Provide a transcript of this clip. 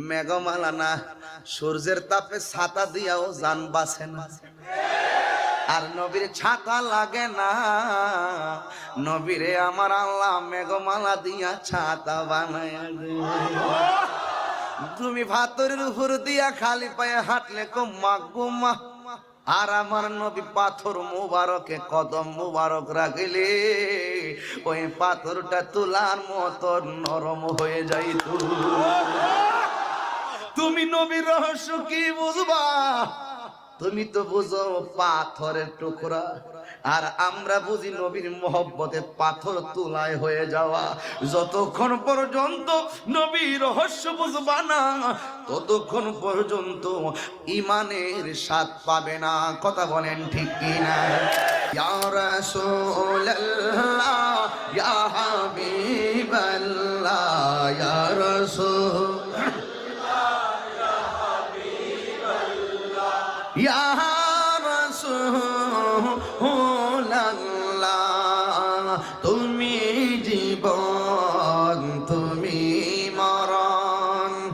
মেঘমালা না, সূর্যের তাপে ছাতা দিয়াও জান বাঁচে না। আর নবীর ছাতা লাগে না, নবীরে আমার আল্লাহ মেঘমালা দিয়া ছাতা বানায়া দে। তুমি ভাতরের উপর দিয়া খালি পায়ে হাঁটলে কো মাগুমা, আর আমার নবী পাথর মুবারকে কদম মুবারক রাখলে ওই পাথরটা তুলার মতো নরম হয়ে যাইত। তুমি নবীর রহস্য কি বুঝবা? তুমি তো বুঝো পাথরের টুকরা, আর আমরা বুঝি নবীর মহব্বতে পাথর তুলায় হয়ে যাওয়া। যতক্ষণ পর্যন্ত নবীর রহস্য বুঝবা না, ততক্ষণ পর্যন্ত ইমানের স্বাদ পাবে না। কথা বলেন ঠিক কিনা? ইয়া রাসূলুল্লাহ, ইয়া হাবিবাল্লাহ, ইয়া রাসূল, ইয়া রাসূল